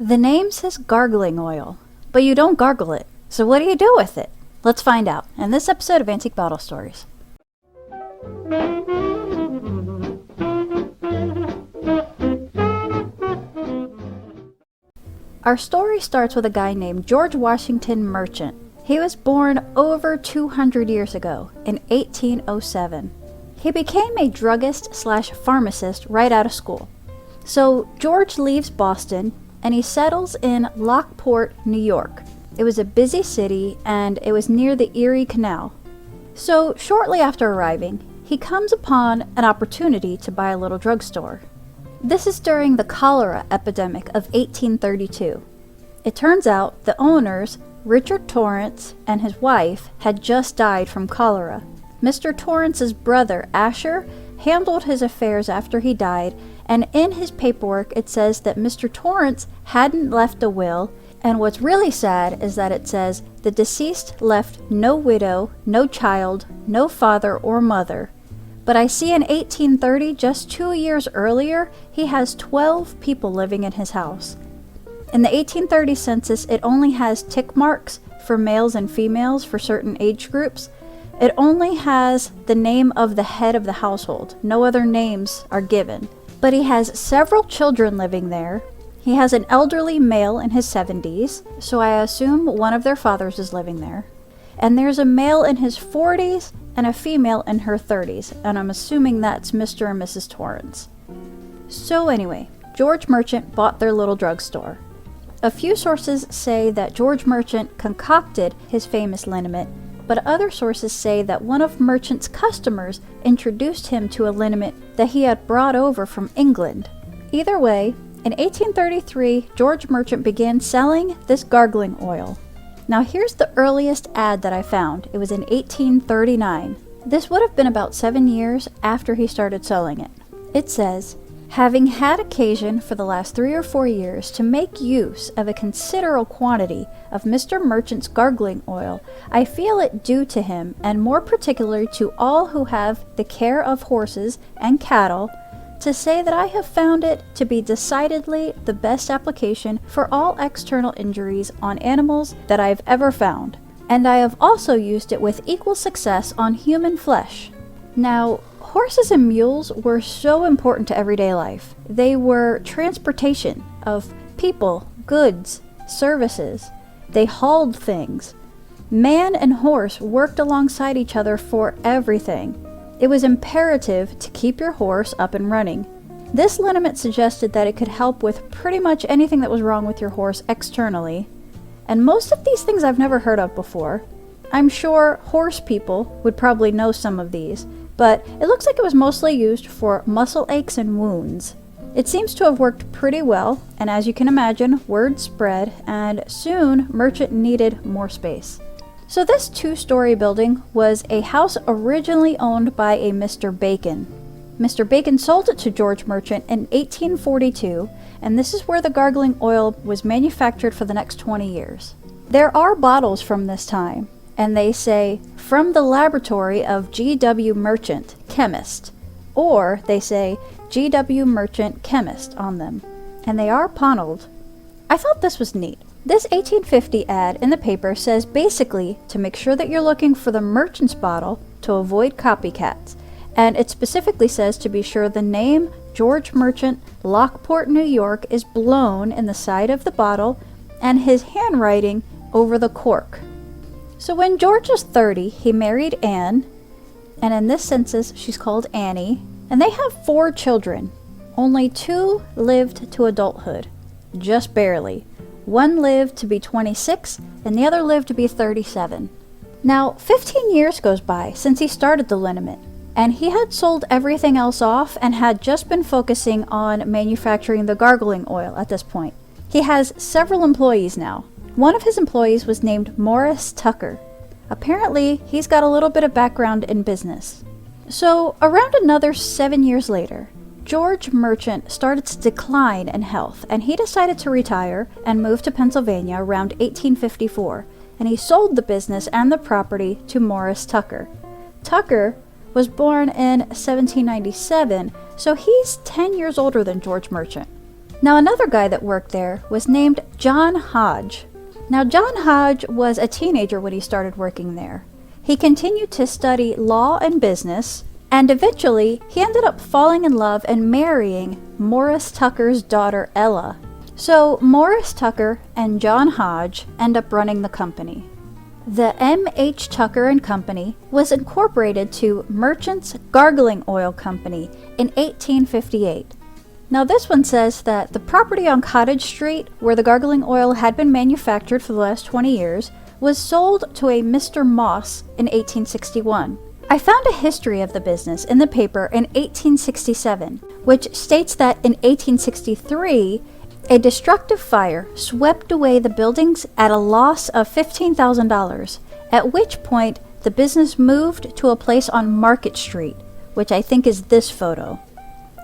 The name says gargling oil, but you don't gargle it. So what do you do with it? Let's find out in this episode of Antique Bottle Stories. Our story starts with a guy named George Washington Merchant. He was born over 200 years ago, in 1807. He became a druggist/pharmacist right out of school. So George leaves Boston and he settles in Lockport, New York. It was a busy city and it was near the Erie Canal. So shortly after arriving, he comes upon an opportunity to buy a little drugstore. This is during the cholera epidemic of 1832. It turns out the owners, Richard Torrance and his wife, had just died from cholera. Mr. Torrance's brother, Asher, handled his affairs after he died, and in his paperwork it says that Mr. Torrance hadn't left a will, and what's really sad is that it says the deceased left no widow, no child, no father or mother. But I see in 1830, just 2 years earlier, he has 12 people living in his house. In the 1830 census, it only has tick marks for males and females for certain age groups. It only has the name of the head of the household. No other names are given. But he has several children living there. He has an elderly male in his 70s, so I assume one of their fathers is living there. And there's a male in his 40s and a female in her 30s, and I'm assuming that's Mr. and Mrs. Torrance. So anyway, George Merchant bought their little drugstore. A few sources say that George Merchant concocted his famous liniment, but other sources say that one of Merchant's customers introduced him to a liniment that he had brought over from England. Either way, in 1833, George Merchant began selling this gargling oil. Now here's the earliest ad that I found. It was in 1839. This would have been about 7 years after he started selling it. It says, "Having had occasion for the last 3 or 4 years to make use of a considerable quantity of Mr. Merchant's gargling oil, I feel it due to him, and more particularly to all who have the care of horses and cattle, to say that I have found it to be decidedly the best application for all external injuries on animals that I have ever found, and I have also used it with equal success on human flesh." Now, horses and mules were so important to everyday life. They were transportation of people, goods, services. They hauled things. Man and horse worked alongside each other for everything. It was imperative to keep your horse up and running. This liniment suggested that it could help with pretty much anything that was wrong with your horse externally. And most of these things I've never heard of before. I'm sure horse people would probably know some of these, but it looks like it was mostly used for muscle aches and wounds. It seems to have worked pretty well, and as you can imagine, word spread, and soon Merchant needed more space. So this 2-story building was a house originally owned by a Mr. Bacon. Mr. Bacon sold it to George Merchant in 1842, and this is where the gargling oil was manufactured for the next 20 years. There are bottles from this time, and they say, "From the laboratory of G.W. Merchant, chemist," or they say, "G.W. Merchant, chemist" on them, and they are paneled. I thought this was neat. This 1850 ad in the paper says basically to make sure that you're looking for the Merchant's bottle to avoid copycats, and it specifically says to be sure the name George Merchant, Lockport, New York is blown in the side of the bottle and his handwriting over the cork. So when George was 30, he married Anne, and in this census she's called Annie, and they have 4 children. Only 2 lived to adulthood, just barely. One lived to be 26, and the other lived to be 37. Now, 15 years goes by since he started the liniment, and he had sold everything else off and had just been focusing on manufacturing the gargling oil at this point. He has several employees now. One of his employees was named Morris Tucker. Apparently, he's got a little bit of background in business. So, around another 7 years later, George Merchant started to decline in health, and he decided to retire and move to Pennsylvania around 1854, and he sold the business and the property to Morris Tucker. Tucker was born in 1797, so he's 10 years older than George Merchant. Now another guy that worked there was named John Hodge. Now John Hodge was a teenager when he started working there. He continued to study law and business, and eventually he ended up falling in love and marrying Morris Tucker's daughter Ella. So Morris Tucker and John Hodge end up running the company. The M.H. Tucker and Company was incorporated to Merchants Gargling Oil Company in 1858. Now this one says that the property on Cottage Street, where the gargling oil had been manufactured for the last 20 years, was sold to a Mr. Moss in 1861. I found a history of the business in the paper in 1867, which states that in 1863, a destructive fire swept away the buildings at a loss of $15,000, at which point the business moved to a place on Market Street, which I think is this photo.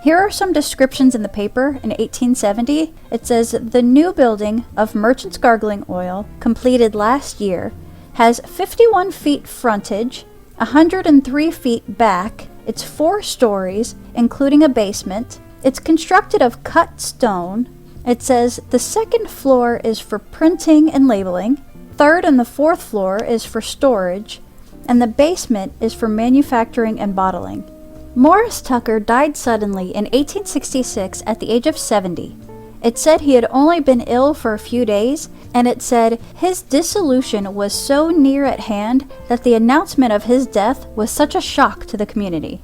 Here are some descriptions in the paper in 1870. It says, the new building of Merchants Gargling Oil, completed last year, has 51 feet frontage, 103 feet back, it's 4 stories, including a basement. It's constructed of cut stone. It says the second floor is for printing and labeling, third and the fourth floor is for storage, and the basement is for manufacturing and bottling. Morris Tucker died suddenly in 1866 at the age of 70. It said he had only been ill for a few days, and it said his dissolution was so near at hand that the announcement of his death was such a shock to the community.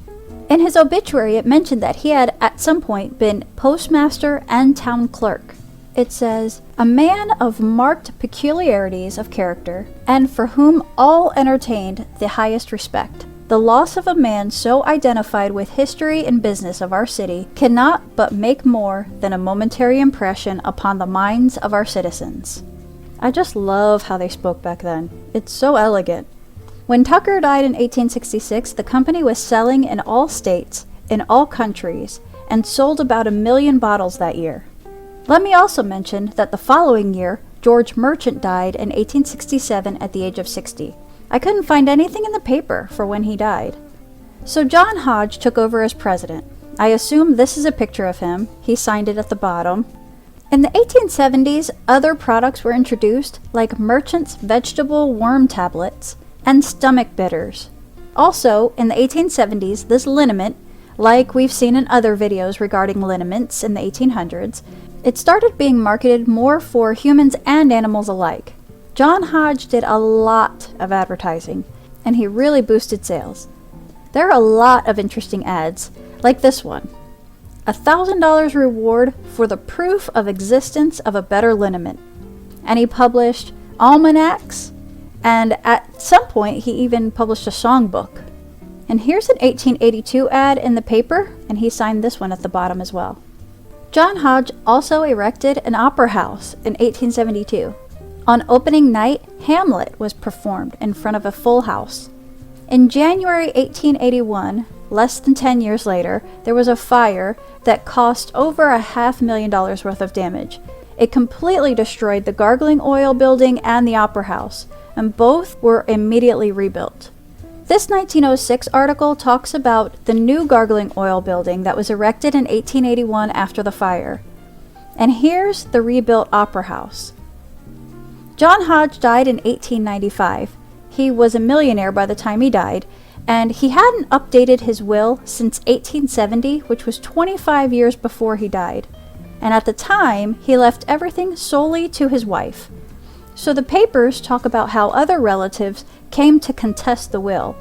In his obituary, it mentioned that he had at some point been postmaster and town clerk. It says, a man of marked peculiarities of character, and for whom all entertained the highest respect. The loss of a man so identified with history and business of our city cannot but make more than a momentary impression upon the minds of our citizens. I just love how they spoke back then. It's so elegant. When Tucker died in 1866, the company was selling in all states, in all countries, and sold about 1 million bottles that year. Let me also mention that the following year, George Merchant died in 1867 at the age of 60. I couldn't find anything in the paper for when he died. So John Hodge took over as president. I assume this is a picture of him. He signed it at the bottom. In the 1870s, other products were introduced, like Merchant's vegetable worm tablets and stomach bitters. Also, in the 1870s, this liniment, like we've seen in other videos regarding liniments in the 1800s, it started being marketed more for humans and animals alike. John Hodge did a lot of advertising, and he really boosted sales. There are a lot of interesting ads, like this one. $1,000 reward for the proof of existence of a better liniment. And he published almanacs, and at some point he even published a songbook. And here's an 1882 ad in the paper, and he signed this one at the bottom as well. John Hodge also erected an opera house in 1872. On opening night, Hamlet was performed in front of a full house. In January 1881, less than 10 years later, there was a fire that cost over $500,000 worth of damage. It completely destroyed the gargling oil building and the opera house, and both were immediately rebuilt. This 1906 article talks about the new gargling oil building that was erected in 1881 after the fire. And here's the rebuilt opera house. John Hodge died in 1895. He was a millionaire by the time he died, and he hadn't updated his will since 1870, which was 25 years before he died. And at the time, he left everything solely to his wife. So the papers talk about how other relatives came to contest the will.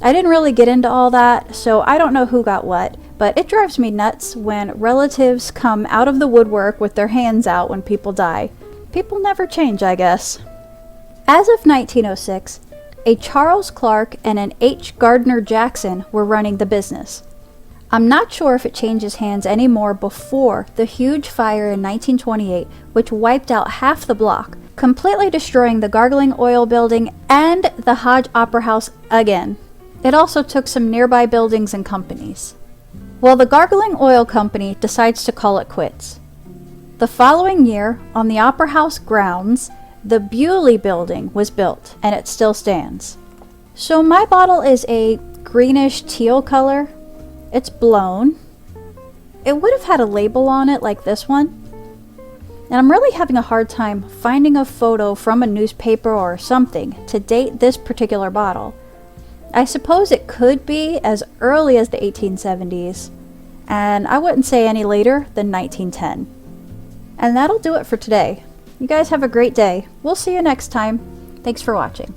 I didn't really get into all that, so I don't know who got what, but it drives me nuts when relatives come out of the woodwork with their hands out when people die. People never change, I guess. As of 1906, a Charles Clark and an H. Gardner Jackson were running the business. I'm not sure if it changes hands anymore before the huge fire in 1928, which wiped out half the block, completely destroying the gargling oil building and the Hodge Opera House again. It also took some nearby buildings and companies. Well, the Gargling Oil Company decides to call it quits. The following year, on the Opera House grounds, the Bewley Building was built, and it still stands. So my bottle is a greenish teal color. It's blown. it would have had a label on it like this one. And I'm really having a hard time finding a photo from a newspaper or something to date this particular bottle. I suppose it could be as early as the 1870s, and I wouldn't say any later than 1910. And that'll do it for today. You guys have a great day. We'll see you next time. Thanks for watching.